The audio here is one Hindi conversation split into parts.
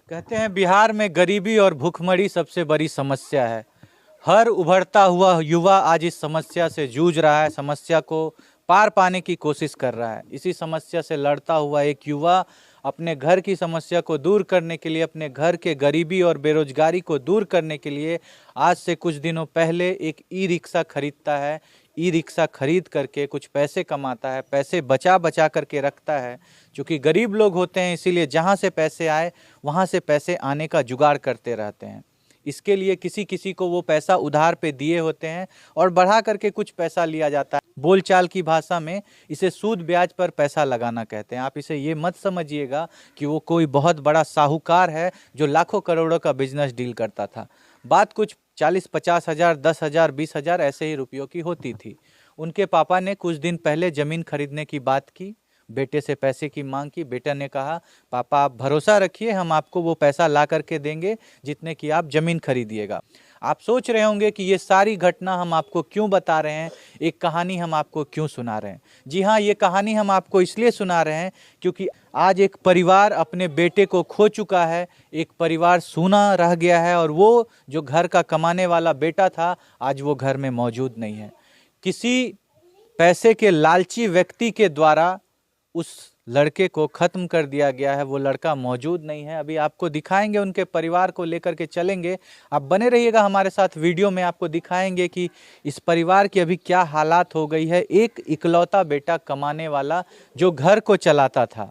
कहते हैं बिहार में गरीबी और भूखमरी सबसे बड़ी समस्या है। हर उभरता हुआ युवा आज इस समस्या से जूझ रहा है, समस्या को पार पाने की कोशिश कर रहा है। इसी समस्या से लड़ता हुआ एक युवा अपने घर की समस्या को दूर करने के लिए, अपने घर के गरीबी और बेरोजगारी को दूर करने के लिए आज से कुछ दिनों पहले एक ई रिक्शा खरीदता है। ई रिक्शा खरीद करके कुछ पैसे कमाता है, पैसे बचा बचा करके रखता है। क्योंकि गरीब लोग होते हैं, इसीलिए जहाँ से पैसे आए वहाँ से पैसे आने का जुगाड़ करते रहते हैं। इसके लिए किसी किसी को वो पैसा उधार पे दिए होते हैं और बढ़ा करके कुछ पैसा लिया जाता है। बोलचाल की भाषा में इसे सूद ब्याज पर पैसा लगाना कहते हैं। आप इसे ये मत समझिएगा कि वो कोई बहुत बड़ा साहूकार है जो लाखों करोड़ों का बिजनेस डील करता था। बात कुछ 40-50 हज़ार, 10 हज़ार, 20 हज़ार ऐसे ही रुपयों की होती थी। उनके पापा ने कुछ दिन पहले ज़मीन खरीदने की बात की, बेटे से पैसे की मांग की। बेटा ने कहा, पापा आप भरोसा रखिए, हम आपको वो पैसा ला करके देंगे जितने की आप ज़मीन खरीदिएगा। आप सोच रहे होंगे कि ये सारी घटना हम आपको क्यों बता रहे हैं, एक कहानी हम आपको क्यों सुना रहे हैं। जी हाँ, ये कहानी हम आपको इसलिए सुना रहे हैं क्योंकि आज एक परिवार अपने बेटे को खो चुका है, एक परिवार सूना रह गया है और वो जो घर का कमाने वाला बेटा था आज वो घर में मौजूद नहीं है। किसी पैसे के लालची व्यक्ति के द्वारा उस लड़के को खत्म कर दिया गया है। वो लड़का मौजूद नहीं है। अभी आपको दिखाएंगे, उनके परिवार को लेकर के चलेंगे। आप बने रहिएगा हमारे साथ, वीडियो में आपको दिखाएंगे कि इस परिवार की अभी क्या हालात हो गई है। एक इकलौता बेटा कमाने वाला जो घर को चलाता था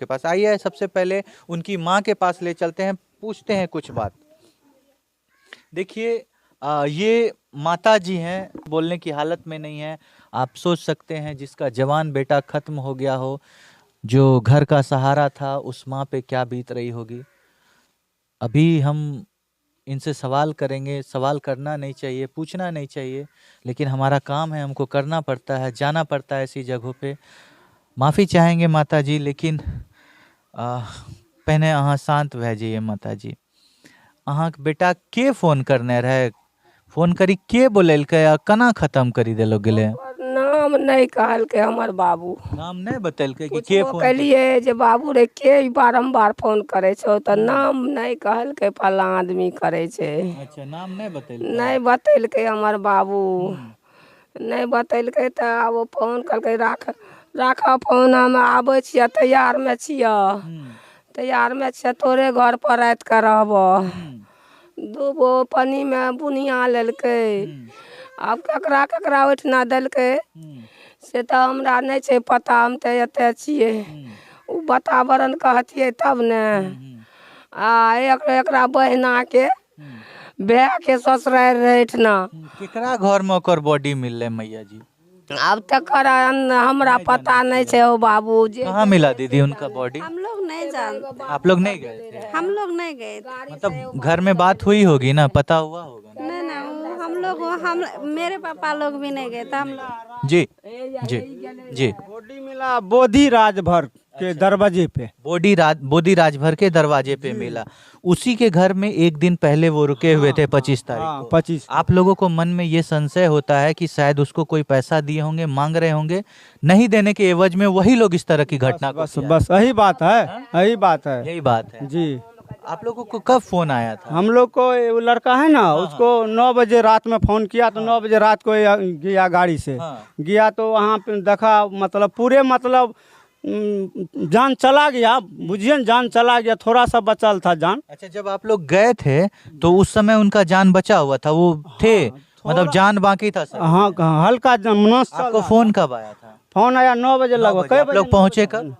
के पास। आइए सबसे पहले उनकी माँ के पास ले चलते हैं, पूछते हैं कुछ बात। देखिए ये माता जी हैं, बोलने की हालत में नहीं है। आप सोच सकते हैं जिसका जवान बेटा खत्म हो गया हो, जो घर का सहारा था, उस माँ पे क्या बीत रही होगी। अभी हम इनसे सवाल करेंगे। सवाल करना नहीं चाहिए, पूछना नहीं चाहिए, लेकिन हमारा काम है, हमको करना पड़ता है, जाना पड़ता है ऐसी जगहों पे। माफ़ी चाहेंगे माता जी, लेकिन पहले अहाँ शांत भए जाइए माता जी। अहाँके बेटा के फोन करने रहे, फोन करी के बोलेलकै आ केना खत्म करी देलो गेले। नाम नहीं कहलकै हमर बाबू, नाम नहीं बतेलकै कि के फोन कहलिए जे बाबू रे के बारंबार फोन करे छो तो नाम नहीं कहलकै फला आदमी करे छे। अच्छा, नाम नहीं बतेलकै। नहीं बतेलकै हमर बाबू, नहीं बतेलकै तो अब फोन करके राख फोन, हम आबै छियै, तैयार में छियै, तैयार में छियै, तोरे घर पर रात के रहबो। दूगो पानी में बुनिया लेलकै, अब ककरा ककरा ओहिठिना देलकै से तो हमरा नहीं छै पता। हम तो एते छियै, उ वातावरण कहतियै तब ने। एकरा बहिना के भाई के ससुराल रहे ना। केकरा घर में ओकर बॉडी मिलले मैया जी? अब तक हमरा पता नहीं छै ओ बाबू जी। कहाँ मिला दीदी उनका बॉडी? हम लोग नहीं जानते। आप लोग नहीं गए थे? हम लोग नहीं गए थे। मतलब घर में बात हुई होगी ना, पता हुआ होगा ना? नहीं नहीं, हम मेरे पापा लोग भी नहीं गए थे। हम लोग जी जी जी। बॉडी मिला बोधी राजभर के दरवाजे पे। बोधी राजभर के दरवाजे पे मिला। उसी के घर में एक दिन पहले वो रुके हुए थे, 25 तारीख को। 25। आप लोगों को मन में ये संशय होता है कि शायद उसको कोई पैसा दिए होंगे, मांग रहे होंगे, नहीं देने के एवज में वही लोग इस तरह की घटना को बस बस यही बात है, यही बात है, यही बात है जी। आप लोगों को कब फोन आया था? हम लोग को वो लड़का है ना, उसको 9 बजे रात में फोन किया तो 9 बजे रात को गया गाड़ी से। गया तो वहाँ पे देखा, मतलब पूरे मतलब जान चला गया, बुझिए जान चला गया, थोड़ा सा बचल था जान। अच्छा, जब आप लोग गए थे तो उस समय उनका जान बचा हुआ था, वो थे, मतलब जान बाकी था सब? हाँ, हल्का मनस। आपको फोन कब आया था? फोन आया 9 बजे लगभग। आप लोग पहुंचे कब?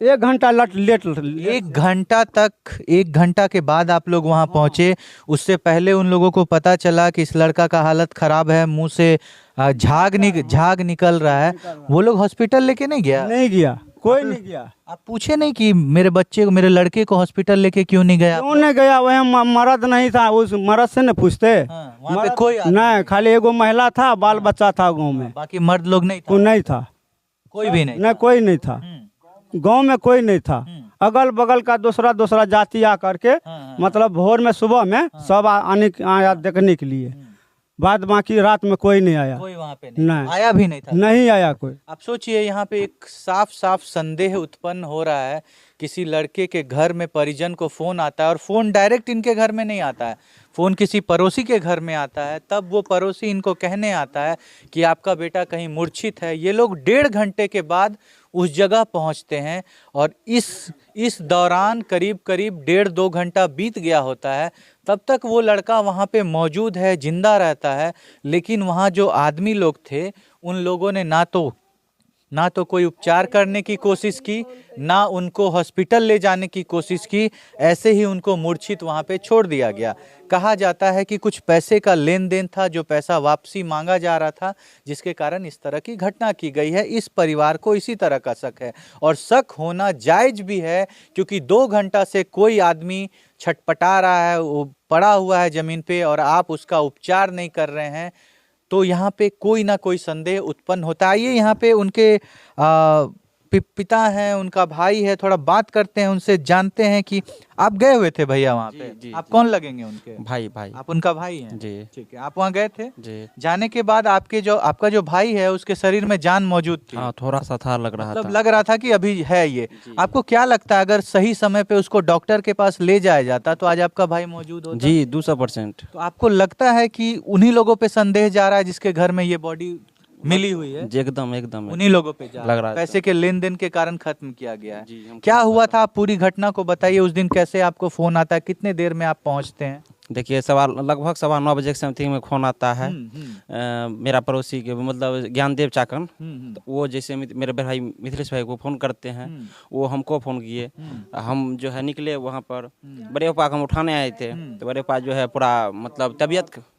1 घंटा लेट। 1 घंटा तक, 1 घंटा के बाद आप लोग वहां पहुंचे। उससे पहले उन लोगों को पता चला कि इस लड़का का हालत खराब है, मुंह से झाग निकल रहा है। वो लोग हॉस्पिटल लेके नहीं गया? नहीं गया, कोई नहीं गया। आप पूछे नहीं कि मेरे बच्चे को, मेरे लड़के को हॉस्पिटल लेके क्यों नहीं गया? क्यों नहीं गया? वह मर्द नहीं था, उस मर्द से न पूछते। वहाँ पे कोई नहीं, खाली एगो महिला था, बाल बच्चा था गाँव में, बाकी मर्द लोग नहीं था? कोई नहीं था, कोई भी नहीं? नहीं, कोई नहीं था गांव में, कोई नहीं था। अगल बगल का दूसरा जाति आ करके, मतलब भोर में सुबह में सब आया देखने के लिए। बाद बाकी रात में कोई नहीं आया। कोई वहाँ पे नहीं आया, भी नहीं था? नहीं आया कोई। आप सोचिए, यहाँ पे एक साफ साफ संदेह उत्पन्न हो रहा है किसी लड़के के घर में परिजन को फ़ोन आता है और फ़ोन डायरेक्ट इनके घर में नहीं आता है, फ़ोन किसी पड़ोसी के घर में आता है, तब वो पड़ोसी इनको कहने आता है कि आपका बेटा कहीं मूर्छित है। ये लोग 1.5 घंटे के बाद उस जगह पहुंचते हैं और इस दौरान करीब करीब 1.5-2 घंटा बीत गया होता है। तब तक वो लड़का वहाँ पे मौजूद है, जिंदा रहता है, लेकिन वहाँ जो आदमी लोग थे उन लोगों ने ना तो कोई उपचार करने की कोशिश की, ना उनको हॉस्पिटल ले जाने की कोशिश की, ऐसे ही उनको मूर्छित वहाँ पे छोड़ दिया गया। कहा जाता है कि कुछ पैसे का लेन देन था, जो पैसा वापसी मांगा जा रहा था, जिसके कारण इस तरह की घटना की गई है। इस परिवार को इसी तरह का शक है और शक होना जायज भी है, क्योंकि 2 घंटा से कोई आदमी छटपटा रहा है, वो पड़ा हुआ है जमीन पे और आप उसका उपचार नहीं कर रहे हैं, तो यहाँ पे कोई ना कोई संदेह उत्पन्न होता है। ये यहाँ पे उनके पिता हैं, उनका भाई है, थोड़ा बात करते हैं उनसे, जानते हैं कि आप गए हुए थे भैया वहाँ पे। जी, आप कौन लगेंगे उनके? भाई आप उनका भाई हैं? जी ठीक है, आप वहाँ गए थे? जी। जाने के बाद आपका जो भाई है उसके शरीर में जान मौजूद थी? हाँ, थोड़ा सा था, लग रहा मतलब था। लग रहा था कि अभी है ये। आपको क्या लगता है, अगर सही समय पे उसको डॉक्टर के पास ले जाया जाता तो आज आपका भाई मौजूद होता? जी, 200%। तो आपको लगता है कि उन्हीं लोगों पे संदेह जा रहा है जिसके घर में ये बॉडी मिली हुई है? जी, एकदम उन्हीं लोगों पे जा लग रहा है। पैसे के लेन देन के कारण खत्म किया गया है। जी, क्या हुआ था, आप पूरी घटना को बताइए। उस दिन कैसे आपको फोन आता है, कितने देर में आप पहुंचते हैं? देखिए, लगभग 9:15 बजे के समथिंग में फोन आता है। मेरा पड़ोसी के मतलब ज्ञानदेव चाकन, तो वो जैसे मेरे भाई मिथिलेश भाई को फ़ोन करते हैं, वो हमको फ़ोन किए। हम जो है निकले वहाँ पर, बड़े पापा को हम उठाने आए थे, तो बड़े पापा जो है पूरा मतलब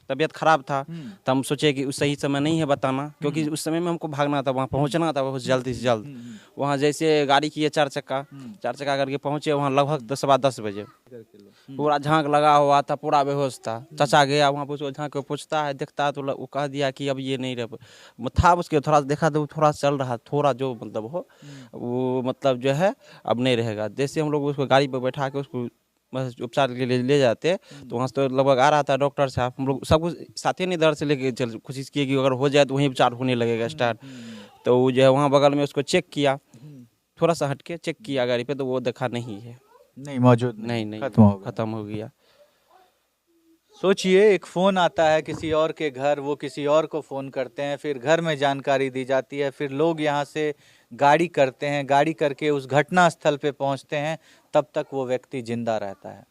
तबीयत खराब था। तो हम सोचे कि उस सही समय नहीं है बताना, क्योंकि उस समय में हमको भागना था, वहाँ पहुँचना था बहुत जल्दी से जल्द। वहाँ जैसे गाड़ी किए 4 चक्का करके पहुँचे वहाँ लगभग 10 बजे। पूरा झांक लगा हुआ था, पूरा बेहोश था। चाचा गया वहाँ पर, झांक के पूछता है, देखता है, तो वो कह दिया कि अब ये नहीं रह था। उसके थोड़ा देखा तो थोड़ा चल रहा, थोड़ा जो मतलब हो वो मतलब जो है अब नहीं रहेगा। जैसे हम लोग उसको गाड़ी पर बैठा के उसको बस उपचार के लिए ले जाते, तो वहाँ से तो लगभग आ रहा था डॉक्टर साहब। हम लोग सब कुछ साथी नहीं, दर से लेके चल कोशिश किए कि अगर हो जाए तो वहीं उपचार होने लगेगा स्टार्ट। तो वो जो है वहाँ बगल में उसको चेक किया, थोड़ा सा हटके चेक किया गाड़ी पे, तो वो देखा नहीं है, नहीं मौजूद, नहीं खत्म हो गया। सोचिए, एक फोन आता है किसी और के घर, वो किसी और को फोन करते हैं, फिर घर में जानकारी दी जाती है, फिर लोग यहाँ से गाड़ी करते हैं, गाड़ी करके उस घटना स्थल पे पहुँचते हैं, तब तक वो व्यक्ति जिंदा रहता है।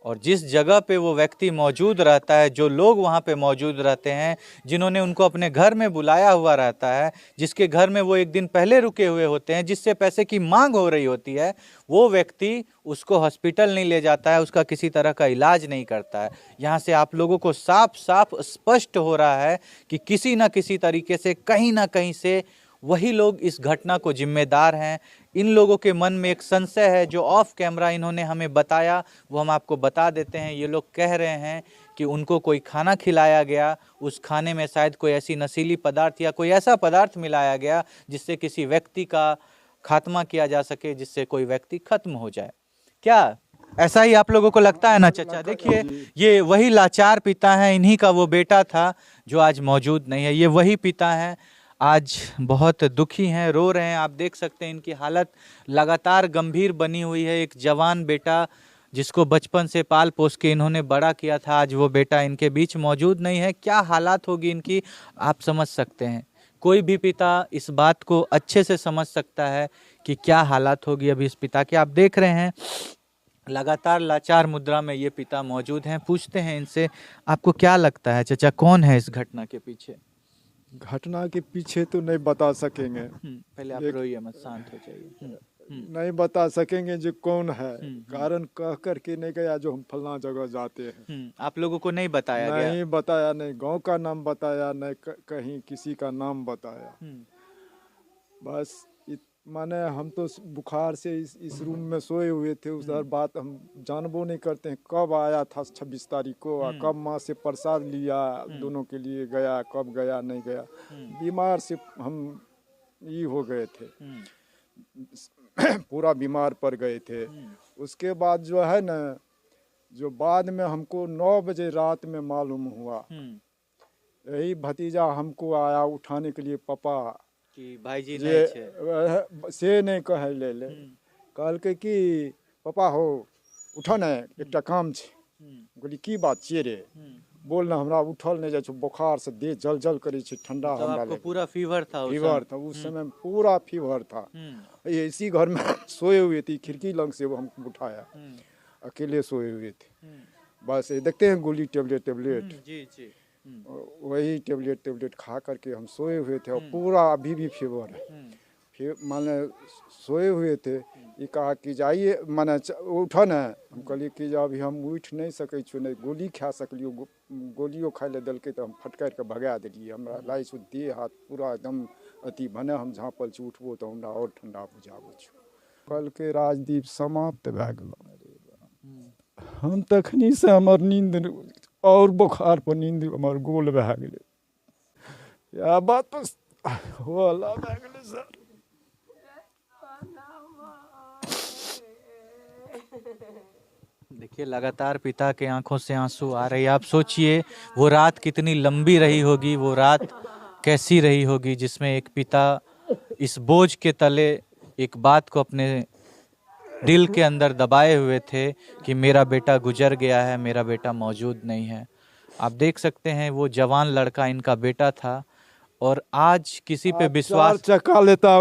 और जिस जगह पे वो व्यक्ति मौजूद रहता है, जो लोग वहाँ पे मौजूद रहते हैं, जिन्होंने उनको अपने घर में बुलाया हुआ रहता है, जिसके घर में वो एक दिन पहले रुके हुए होते हैं, जिससे पैसे की मांग हो रही होती है, वो व्यक्ति उसको हॉस्पिटल नहीं ले जाता है, उसका किसी तरह का इलाज नहीं करता है। यहाँ से आप लोगों को साफ साफ स्पष्ट हो रहा है कि किसी न किसी तरीके से, कहीं ना कहीं से वही लोग इस घटना को जिम्मेदार हैं। इन लोगों के मन में एक संशय है, जो ऑफ कैमरा इन्होंने हमें बताया, वो हम आपको बता देते हैं। ये लोग कह रहे हैं कि उनको कोई खाना खिलाया गया, उस खाने में शायद कोई ऐसी नशीली पदार्थ या कोई ऐसा पदार्थ मिलाया गया जिससे किसी व्यक्ति का खात्मा किया जा सके, जिससे कोई व्यक्ति खत्म हो जाए। क्या ऐसा ही आप लोगों को लगता है ना चाचा? देखिए, ये वही लाचार पिता है, इन्हीं का वो बेटा था जो आज मौजूद नहीं है। ये वही पिता हैं, आज बहुत दुखी हैं, रो रहे हैं। आप देख सकते हैं इनकी हालत लगातार गंभीर बनी हुई है। एक जवान बेटा जिसको बचपन से पाल पोस के इन्होंने बड़ा किया था, आज वो बेटा इनके बीच मौजूद नहीं है। क्या हालात होगी इनकी, आप समझ सकते हैं। कोई भी पिता इस बात को अच्छे से समझ सकता है कि क्या हालात होगी अभी इस पिता की। आप देख रहे हैं लगातार लाचार मुद्रा में ये पिता मौजूद हैं। पूछते हैं इनसे, आपको क्या लगता है चाचा, कौन है इस घटना के पीछे? घटना के पीछे तो नहीं बता सकेंगे, पहले आप रोइए मत, शांत हो जाइए। नहीं बता सकेंगे जो कौन है। कारण कह कर के नहीं गया जो हम फलना जगह जाते हैं। आप लोगों को नहीं बताया गया? नहीं बताया, नहीं गांव का नाम बताया, नहीं कहीं किसी का नाम बताया। बस माने हम तो बुखार से इस रूम में सोए हुए थे। उधर बात हम जानबो नहीं करते हैं कब आया था 26 तारीख को, कब माँ से प्रसाद लिया दोनों के लिए गया, कब गया नहीं गया। बीमार से हम ये हो गए थे, पूरा बीमार पड़ गए थे। उसके बाद जो है ना, जो बाद में हमको 9 बजे रात में मालूम हुआ, यही भतीजा हमको आया उठाने के लिए, पापा कि भाई जी से नहीं कहे ले कहलकै कि पापा हो उठो ने एकटा काम छै। कहली की बात छियै रे? बोल ना, हमरा उठल नहीं जाए छै, बुखार से देह जल जल करे छै, ठंडा तो हमरा आपको लगे। पूरा फीवर था उस फीवर था उस समय, पूरा फीवर था। ये इसी घर में सोए हुए थे, खिड़की लंग से वो हमको उठाया, अकेले सोए हुए थे। बस ये देखते हैं गोली टेबलेट जी जी। वही टेबलेट खा करके हम सोए हुए थे, और पूरा अभी भी फीवर है। फिर माने सोए हुए थे, ये कहा कि जाइए माने उठो न। हम कहलिए कि जो अभी हम उठ नहीं सकै छियो, नहीं गोली खा सकलियो, गोलियो खाए ले दलकै तो हम फटकार के भगा देलिए। हमरा लाइ सु देह हाथ पूरा एकदम अति भने हम झाँपल छी, उठबो तो हमरा और ठंडा बुझाबै छै। कल के राजदीप समाप्त भए गेल। हम तखनी से हमर नींद और बुखार पर नींद हमर गोल भए गेलै। या बात होला भए गेलै सर। देखिए लगातार पिता के आंखों से आंसू आ रहे हैं। आप सोचिए वो रात कितनी लंबी रही होगी, वो रात कैसी रही होगी जिसमें एक पिता इस बोझ के तले एक बात को अपने दिल के अंदर दबाए हुए थे कि मेरा बेटा गुजर गया है, मेरा बेटा मौजूद नहीं है। आप देख सकते हैं वो जवान लड़का इनका बेटा था, और आज किसी पे विश्वास, 4 चक्का लेता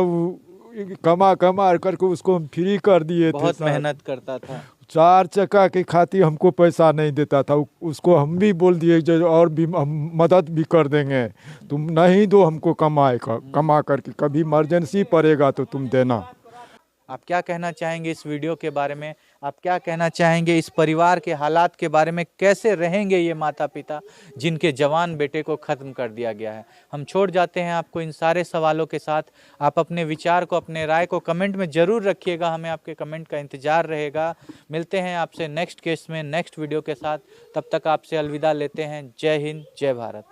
कमा करके उसको हम फ्री कर दिए थे। बहुत मेहनत करता था। 4 चक्का के खातिर हमको पैसा नहीं देता था। उसको हम भी बोल दिए जो और भी हम मदद भी कर देंगे, तुम नहीं दो हमको कमा करके, कभी इमरजेंसी पड़ेगा तो तुम देना। आप क्या कहना चाहेंगे इस वीडियो के बारे में? आप क्या कहना चाहेंगे इस परिवार के हालात के बारे में? कैसे रहेंगे ये माता पिता जिनके जवान बेटे को ख़त्म कर दिया गया है? हम छोड़ जाते हैं आपको इन सारे सवालों के साथ। आप अपने विचार को, अपने राय को कमेंट में ज़रूर रखिएगा, हमें आपके कमेंट का इंतज़ार रहेगा। मिलते हैं आपसे नेक्स्ट केस में, नेक्स्ट वीडियो के साथ। तब तक आपसे अलविदा लेते हैं। जय हिंद, जय भारत।